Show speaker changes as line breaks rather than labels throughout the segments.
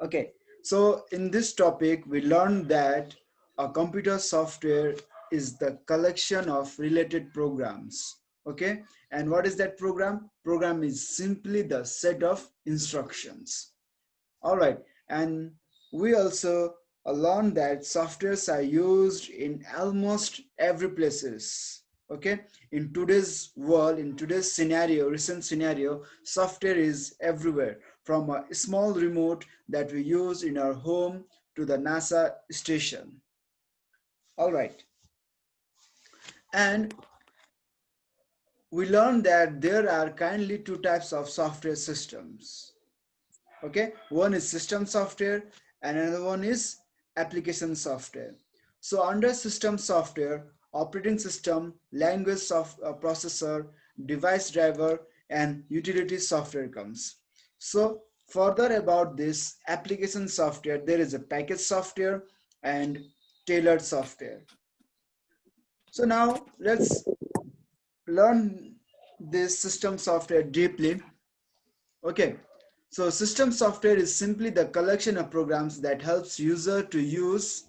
Okay, so in this topic, we learned that a computer software is the collection of related programs. Okay, and what is that program? Program is simply the set of instructions. All right, and we also learned that softwares are used in almost every places. Okay, in today's world, in today's scenario, recent scenario, software is everywhere, from a small remote that we use in our home to the NASA station. All right, and we learned that there are kindly two types of software systems. Okay, one is system software and another one is application software. So under system software, operating system, processor, device driver, and utility software comes. So further about this application software, there is a package software and tailored software. So now let's learn this system software deeply. Okay, so system software is simply the collection of programs that helps user to use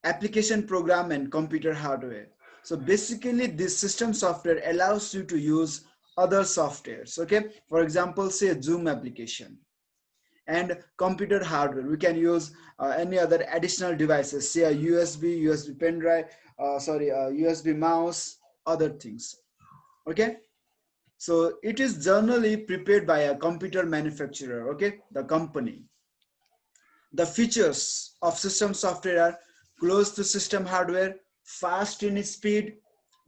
application program and computer hardware. So basically this system software allows you to use other softwares. Okay, for example, say Zoom application and computer hardware. We can use any other additional devices, say a USB pen drive, USB mouse, other things. Okay, so it is generally prepared by a computer manufacturer, okay, the company. The features of system software are close to system hardware, fast in speed,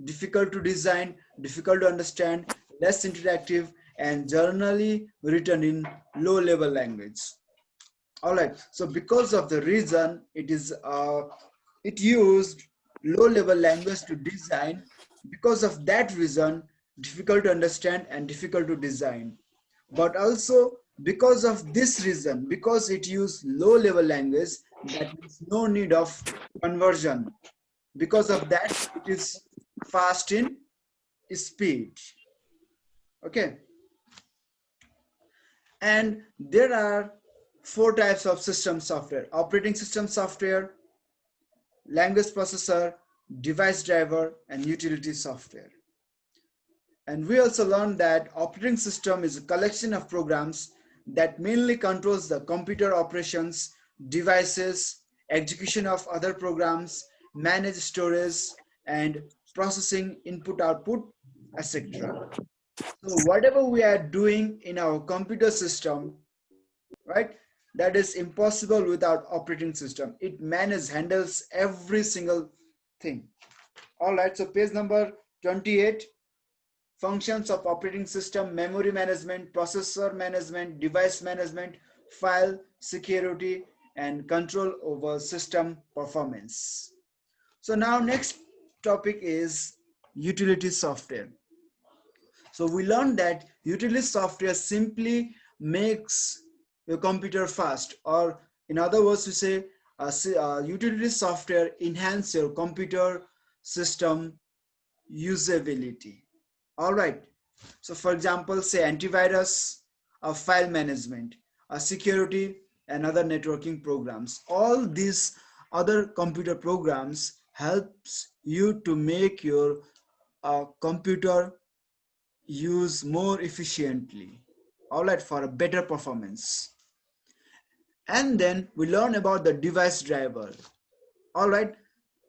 difficult to design, difficult to understand, less interactive, and generally written in low level language. All right, so because of the reason it used low level language to design, because of that reason difficult to understand and difficult to design, but also because of this reason, because it used low level language, that means no need of conversion. Because of that it is fast in speed. Okay, and there are four types of system software: operating system software, language processor, device driver, and utility software. And we also learned that operating system is a collection of programs that mainly controls the computer operations, devices, execution of other programs, manage storage, and processing input output, etc. So whatever we are doing in our computer system, right, that is impossible without operating system. It handles every single thing. All right, so page number 28. Functions of operating system: memory management, processor management, device management, file security, and control over system performance. So now next topic is utility software. So we learned that utility software simply makes your computer fast, or in other words we say utility software enhance your computer system usability. All right, so for example, say antivirus, file management, security, and other networking programs. All these other computer programs helps you to make your computer use more efficiently. All right, for a better performance. And then we learn about the device driver. All right,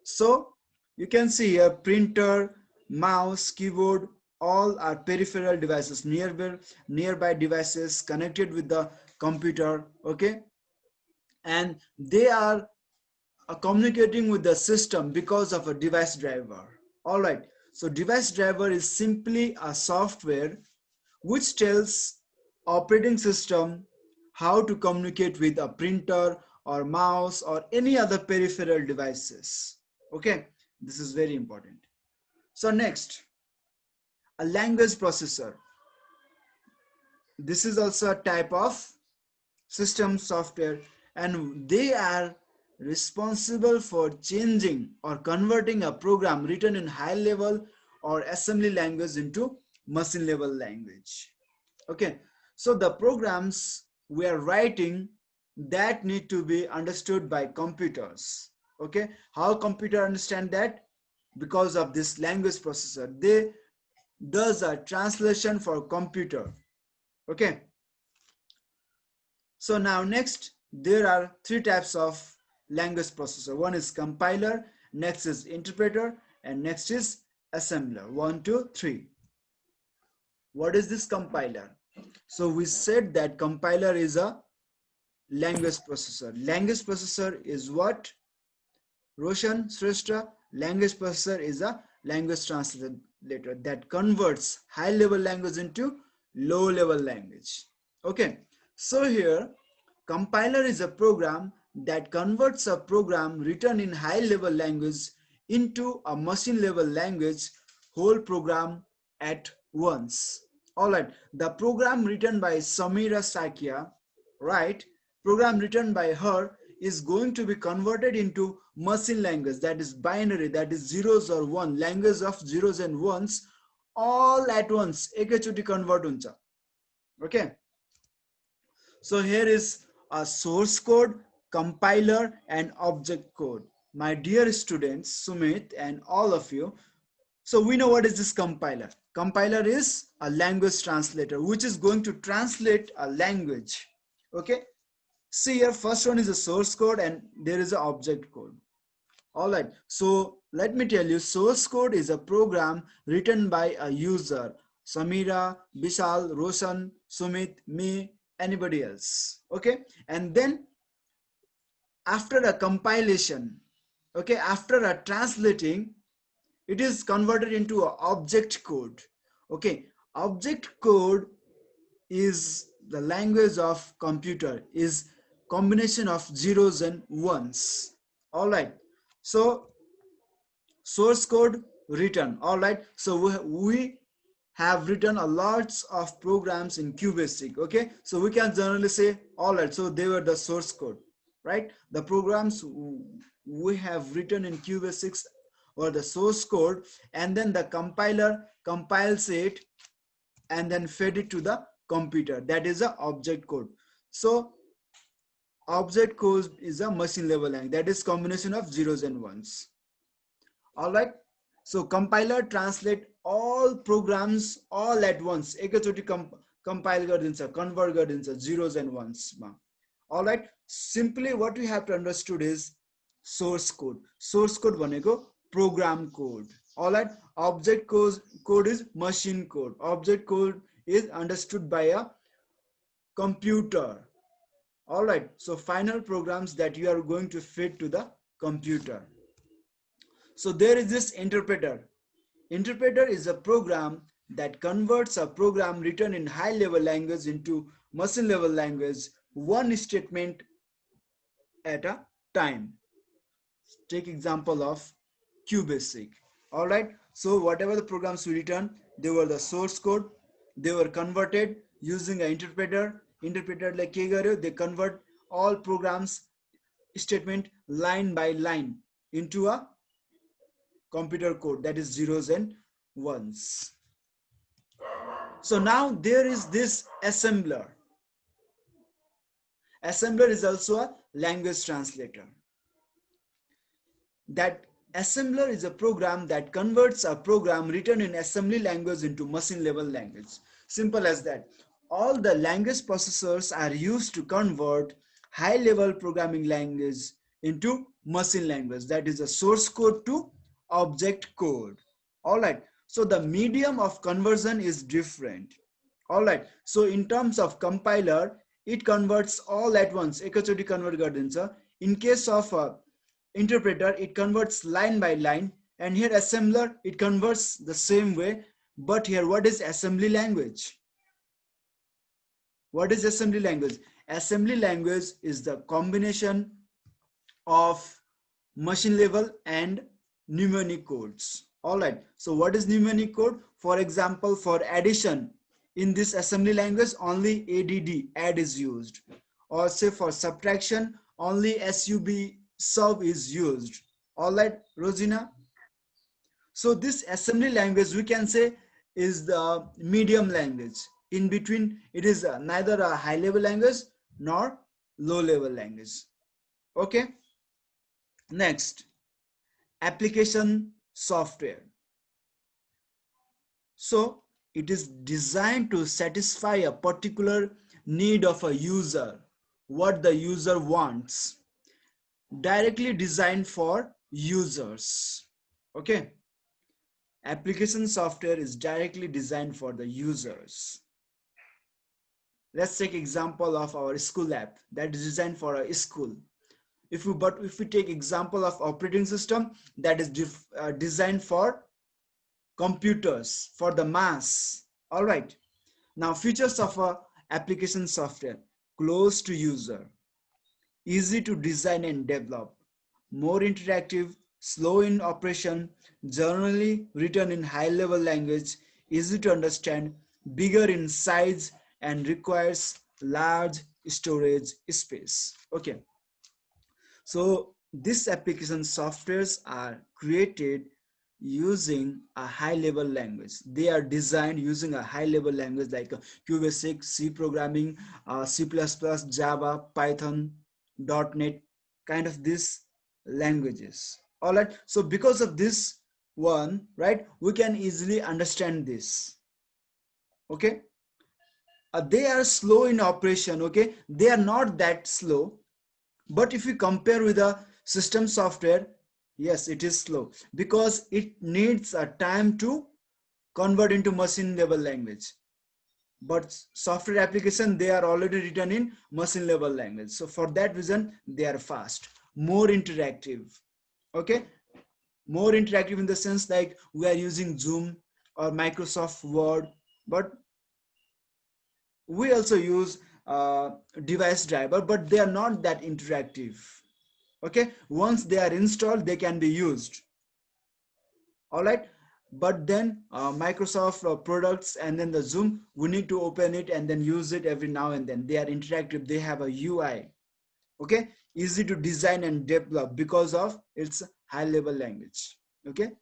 so you can see here printer, mouse, keyboard, all are peripheral devices, nearby devices connected with the computer. Okay, and they are communicating with the system because of a device driver. All right, so device driver is simply a software which tells operating system how to communicate with a printer or mouse or any other peripheral devices. Okay, this is very important. So next, a language processor. This is also a type of system software, and they are responsible for changing or converting a program written in high level or assembly language into machine level language. Okay, so the programs we are writing that need to be understood by computers. Okay, how computer understand that? Because of this language processor, they does a translation for computer. Okay, so now next, there are three types of language processor. One is compiler, next is interpreter, and next is assembler. 1, 2, 3. What is this compiler? So we said that compiler is a language processor. Language processor is what? Roshan Shrestha, language processor is a language translator that converts high level language into low level language. Okay, so here compiler is a program that converts a program written in high level language into a machine level language whole program at once. Alright, the program written by Samira Sakia, right? Program written by her is going to be converted into machine language, that is binary, that is zeros or one, language of zeros and ones all at once एकैचोटि convert हुन्छ. Okay, so here is a source code, compiler, and object code. My dear students, Sumit and all of you, so we know what is this compiler. Compiler is a language translator which is going to translate a language. Okay, see here, first one is a source code and there is an object code. All right, so let me tell you, source code is a program written by a user, Samira, Vishal, Roshan, Sumit, me, anybody else. Okay, and then after a compilation, okay, after a translating, it is converted into an object code. Okay, object code is the language of computer, is combination of zeros and ones. All right, so source code written. All right, so we have written a lots of programs in QBasic. Okay, so we can generally say, all right, so they were the source code, right? The programs we have written in QBasic or the source code, and then the compiler compiles it and then fed it to the computer, that is a object code. So object code is a machine level language, that is combination of zeros and ones. All right, so compiler translate all programs all at once, एकैचोटि compile गरिदिन्छ, convert गरिदिन्छ zeros and ones मा. All right, simply what we have to understood is source code. Source code भनेको program code. All right, object code is machine code. Object code is understood by a computer. All right, so final programs that you are going to feed to the computer. So there is this interpreter. Interpreter is a program that converts a program written in high level language into machine level language, one statement at a time. Take example of QBasic. All right, so whatever the programs we written, they were the source code, they were converted using an interpreter. Interpreter like के गर्यो, they convert all programs statement line by line into a computer code, that is zeros and ones. So now there is this assembler. Assembler is also a language translator. That assembler is a program that converts a program written in assembly language into machine level language. Simple as that. All the language processors are used to convert high level programming language into machine language, that is a source code to object code. All right, so the medium of conversion is different. All right, so in terms of compiler, it converts all at once, एकैचोटि convert गरिदिन्छ. In case of interpreter, it converts line by line, and here assembler, it converts the same way. But here, what is assembly language? What is assembly language? Assembly language is the combination of machine level and mnemonic codes. All right, so what is mnemonic code? For example, for addition, in this assembly language only add is used, or say for subtraction only sub is used. All right, Rosina, so this assembly language we can say is the medium language. In between, it is neither a high level language nor low level language. Okay, next, application software. So it is designed to satisfy a particular need of a user, what the user wants, directly designed for users. Okay, application software is directly designed for the users. Let's take example of our school app that is designed for a school. If we take example of operating system that is designed for computers, for the mass. All right, now features of a application software: close to user, easy to design and develop, more interactive, slow in operation, generally written in high level language, easy to understand, bigger in size, and requires large storage space. Okay, so these application softwares are created using a high level language. They are designed using a high level language like QBasic, C programming, C++, Java, Python, .NET, kind of these languages. All right, so because of this one, right, we can easily understand this. Okay, they are slow in operation. Okay, they are not that slow, but if you compare with a system software, yes, it is slow because it needs a time to convert into machine level language. But software application, they are already written in machine level language. So for that reason, they are fast, more interactive. Okay, more interactive in the sense like we are using Zoom or Microsoft Word, but we also use device driver, but they are not that interactive. Okay, once they are installed, they can be used. All right, but then Microsoft products and then the Zoom, we need to open it and then use it every now and then. They are interactive, they have a UI. Okay, easy to design and develop because of its high level language. Okay,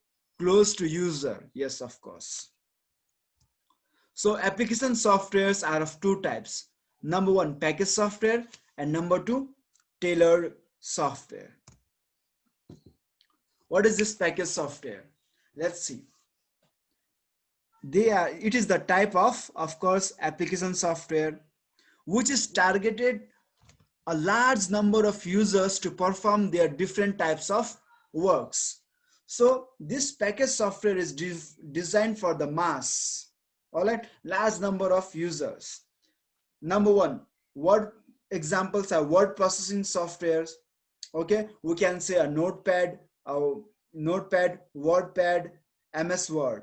close to user, yes, of course. So application softwares are of two types. Number one, package software, and number two, tailored software. What is this package software? Let's see. It is the type of course, application software which is targeted a large number of users to perform their different types of works. So this package software is designed for the mass. All right, large number of users. Number one, word examples are word processing softwares. Okay, we can say a notepad, wordpad, MS Word,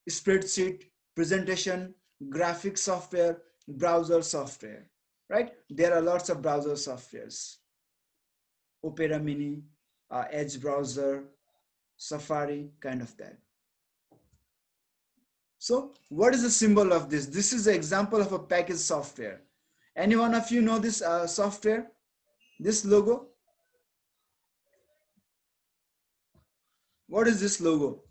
spreadsheet, presentation, graphic software, browser software. Right, there are lots of browser softwares: Opera Mini, Edge browser, Safari, kind of that. So what is the symbol of this? This is an example of a package software. Any one of you know this software, this logo? What is this logo?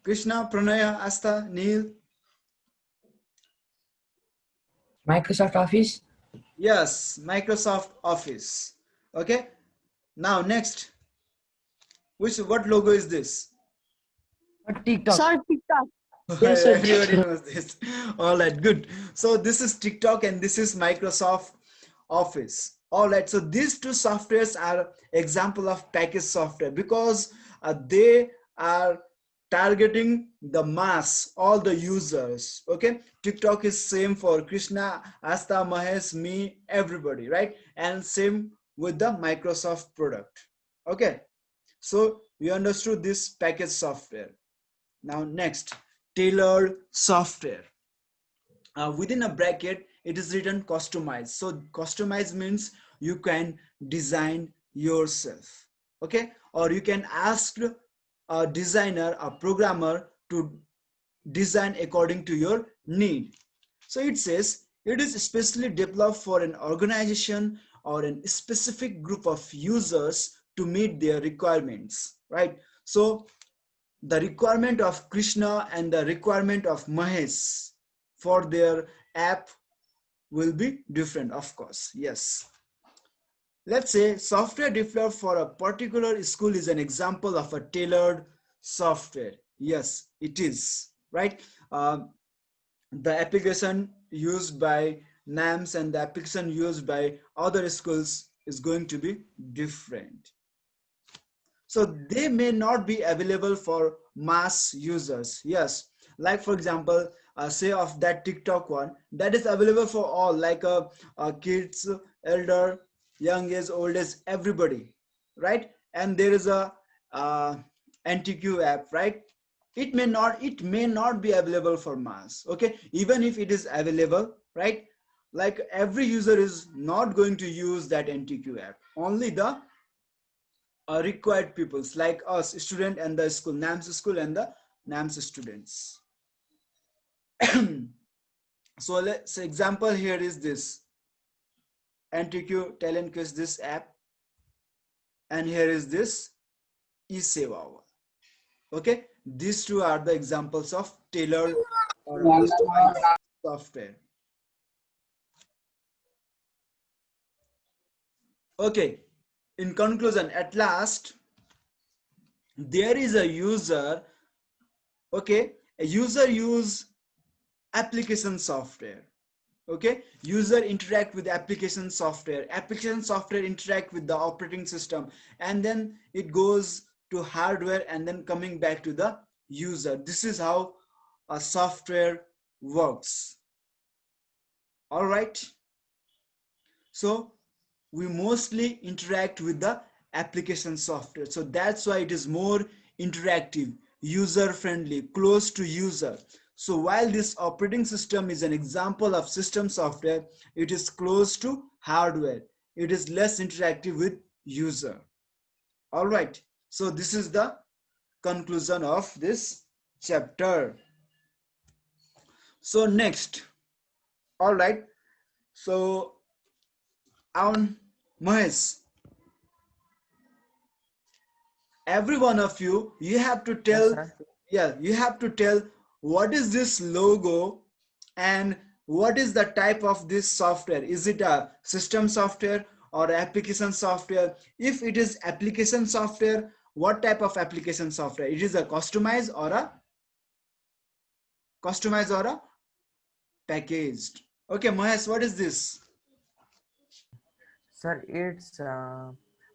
Krishna, Pranaya, Asta, Neil?
Microsoft Office.
Yes, Microsoft Office. Okay. Now next, what logo is this?
TikTok.
Sir, TikTok. Yes, sir.
Everybody knows this. All right, good. So this is TikTok and this is Microsoft Office. All right, so these two softwares are example of package software because they are targeting the mass, all the users. Okay, TikTok is same for Krishna, Asta, Mahesh, me, everybody, right? And same with the Microsoft product. Okay, so we understood this package software. Now next, tailored software. Within a bracket, it is written customize. So customize means you can design yourself. Okay, or you can ask a designer, a programmer to design according to your need. So it says it is specially developed for an organization or a specific group of users to meet their requirements, right? So the requirement of Krishna and the requirement of Mahesh for their app will be different, of course. Yes. Let's say software developed for a particular school is an example of a tailored software. Yes, it is, right? The application used by NAMS and the application used by other schools is going to be different. So they may not be available for mass users. Yes, like for example, say of that TikTok one, that is available for all, like kids, elder, young age, old age, everybody, right? And there is a NTQ app, right? It may not be available for mass. Okay, even if it is available, right? Like every user is not going to use that NTQ app. Only the required pupils like us, student and the school, NAMS school and the NAMS students. So let's say example here is this NTQ talent quiz, this app, and here is this eSeva. Okay, these two are the examples of tailored or customized software. Okay, in conclusion, at last, there is a user. Okay, a user use application software. Okay, user interact with application software interact with the operating system, and then it goes to hardware and then coming back to the user. This is how a software works. All right, so we mostly interact with the application software, so that's why it is more interactive, user friendly, close to user. So while this operating system is an example of system software, it is close to hardware, it is less interactive with user. All right, so this is the conclusion of this chapter. So next, all right, so on Mahesh, every one of you, you have to
Yes,
tell,
sir.
yeah, you have to tell what is this logo and what is the type of this software. Is it a system software or application software? If it is application software, what type of application software? It is a customized or a packaged. Okay, Mahesh, what is this?
Sir, it's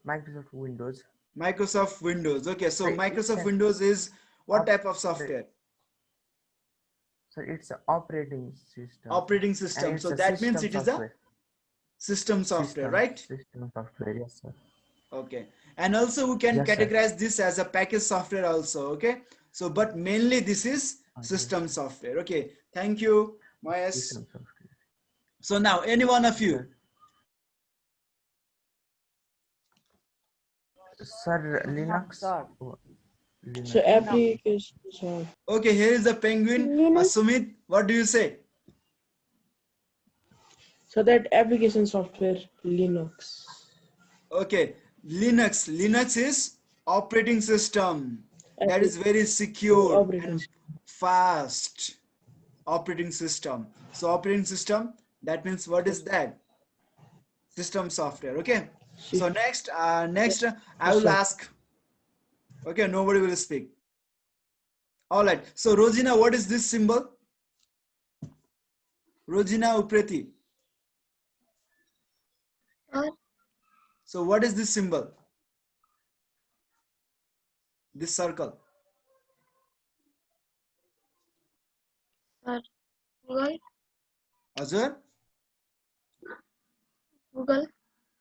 Microsoft Windows.
Microsoft Windows. Okay, so
Sir, it's
Microsoft
an
Windows is what type of
operating.
software?
Sir, it's an operating system,
Operating
and
system.
it's
So
a
that means
system
it is a
software.
system software, right?
System software. Yes, sir.
Okay, and also we can
Yes, sir.
categorize this as a package software also. Okay, so but mainly this is
Yes,
system
sir.
software. Okay, thank you, Mahesh.
System software.
So now any one of
Sir,
you.
sir, Linux.
Sir.
Oh,
So
Linux.
application, sir.
Okay, here is the penguin. Sumit, what do you say?
So that application software, Linux.
Okay, Linux is operating system that is
Application
very secure
operating.
and fast operating system. So operating system, that means what is that? System software. Okay, so next I
Yes,
will
sir.
ask. Okay, nobody will speak. All right, so Rosina, what is this symbol? Rosina Upreti.
Sir,
So what is this symbol? This circle.
sir, Google,
Azure.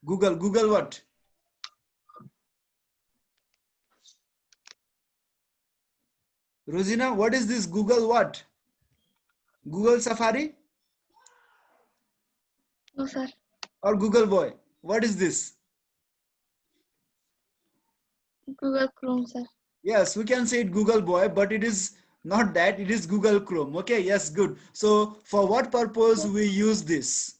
Google,
Google what? Rosina, what is this Google what? Google Safari
no, sir,
or Google Boy? What is this?
Google Chrome, sir.
Yes, we can say it Google Boy, but it is not that. It is Google Chrome. Okay, yes, good. So for what purpose we use this?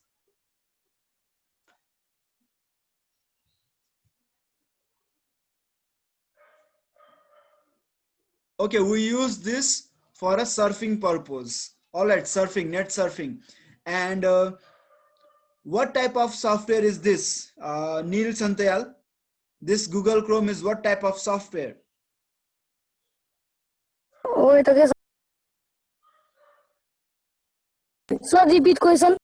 Okay, we use this for a surfing purpose. All right, surfing, net surfing. And What type of software is this? Neil Santyal, this Google Chrome is what type of software?
Wait, okay, sir, repeat question.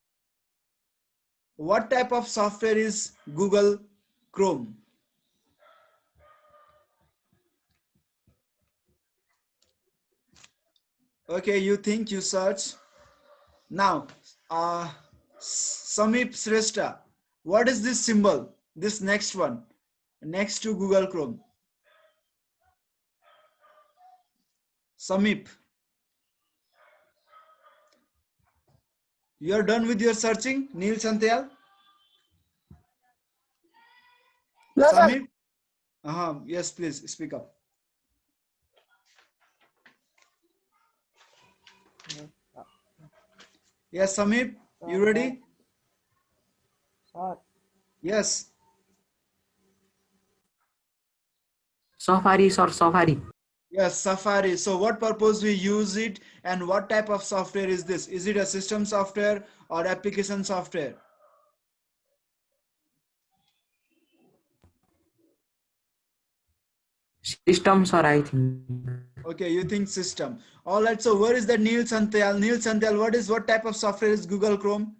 What type of software is Google Chrome? Okay, you think, you search. Now, Samip Srestha, what is this symbol? This next one, next to Google Chrome. Samip, you are done with your searching, Neil Santyal?
No, sir.
Samip? Yes, please speak up. Yes, Samip, you ready?
Sir.
Yes.
Safari, sir, Safari.
Yes, Safari. So what purpose we use it and what type of software is this? Is it a system software or application software?
System, sir, I think.
Okay, you think system. All right, so where is the Neil Santyal? Neil Santyal, what type of software is Google Chrome?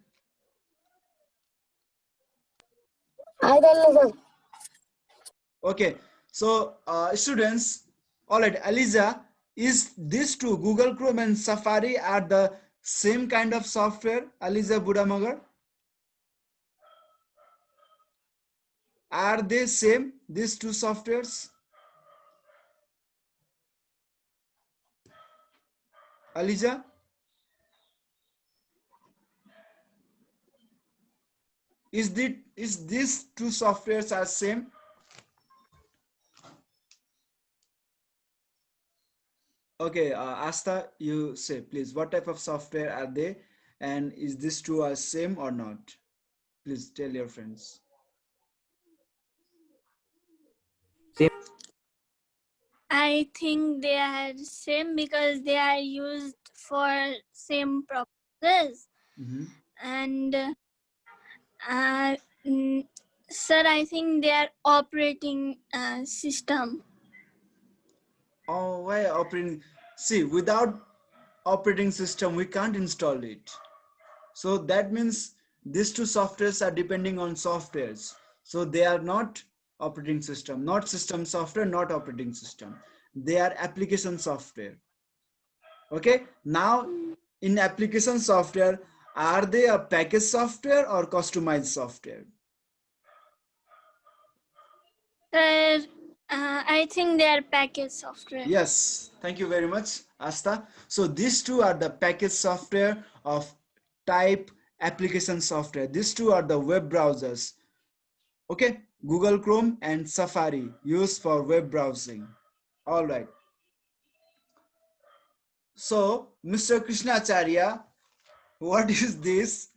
I don't know, sir.
Okay, so students, all right, Aliza, is this two, Google Chrome and Safari are the same kind of software? Aliza Budamagar? Are they same, these two softwares? Aliza? Is these two softwares are same? Okay, Asta, you say please, what type of software are they, and is this two are same or not? Please tell your friends.
I think they are same because they are used for same purposes. And sir, I think they are operating system.
Oh, why operating? See, without operating system, we can't install it. So that means these two softwares are depending on softwares. So they are not operating system, not system software, not operating system. They are application software. Okay, now in application software, are they a package software or customized software?
Sir, I think they are package software.
Yes, thank you very much, Asta. So these two are the package software of type application software. These two are the web browsers. Okay, Google Chrome and Safari used for web browsing. All right. So, Mr. Krishnacharya, what is this?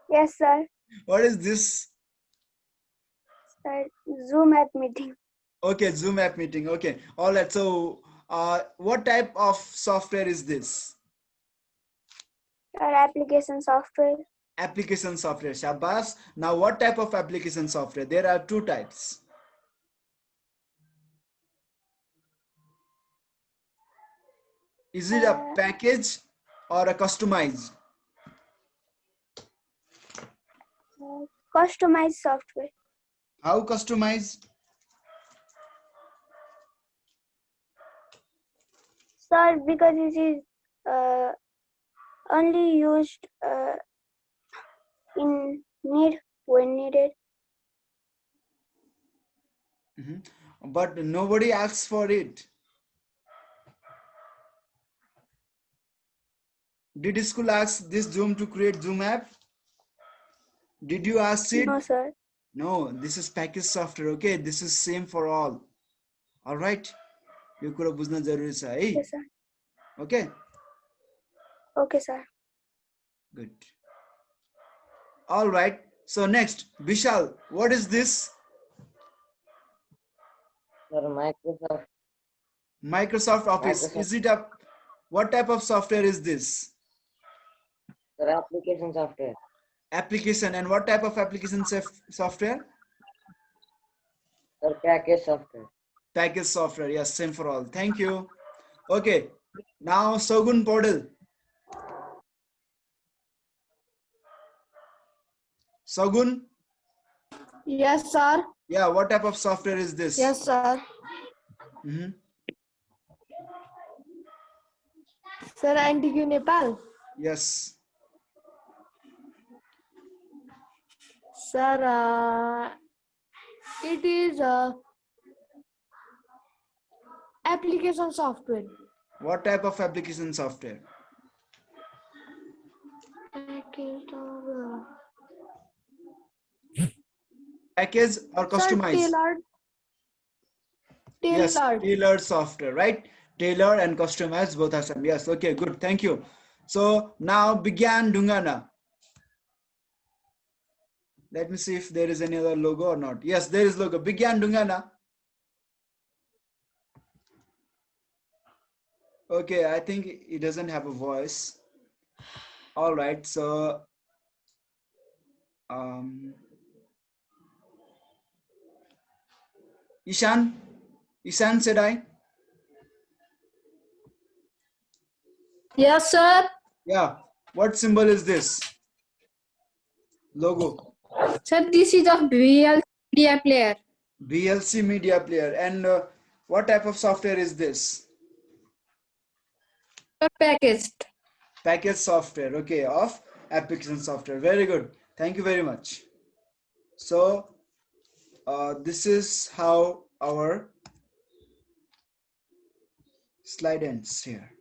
Yes, sir.
What is this?
Sir, Zoom app meeting.
Okay, Zoom app meeting. Okay, all right. So, what type of software is this?
Sir, application software.
Application software. Shabas. Now, what type of application software? There are two types. Is it a package or a customized?
Customized software.
How customized?
Sir, because it is only used in need when needed.
But nobody asks for it. Did school ask this Zoom to create Zoom app? Did you ask it?
No, sir.
No, this is package software. Okay, this is same for all. All right. यो कुरा बुझ्न जरुरी छ है.
Yes, sir.
Okay.
Okay, sir.
Good. All right. So next, Vishal, what is this?
Sir, Microsoft.
Microsoft Office.
Microsoft.
Is it a, what type of software is this?
Sir, application software.
Application. And what type of application software?
Sir, package software.
Package software. Yes, same for all. Thank you. Okay. Now Sogun Podel. Sogun.
Yes, sir.
Yeah. What type of software is this?
Yes, sir.
Mm-hmm.
Sir, NTQ Nepal.
Yes.
Sir, it is application software.
What type of application software? Package or
Sir,
customized? Yes,
tailored.
tailored software, right? Tailor and customized both are same. Yes, okay, good. Thank you. So now began Dungana. Let me see if there is any other logo or not. Yes, there is logo. Began Dungana. Okay, I think it doesn't have a voice. All right, so Ishan said I.
Yes, sir.
Yeah, what symbol is this? Logo.
Sir, this is a VL media player.
VLC media player. And what type of software is this?
Packaged.
Package software, okay, of application software. Very good. Thank you very much. So this is how our slide ends here.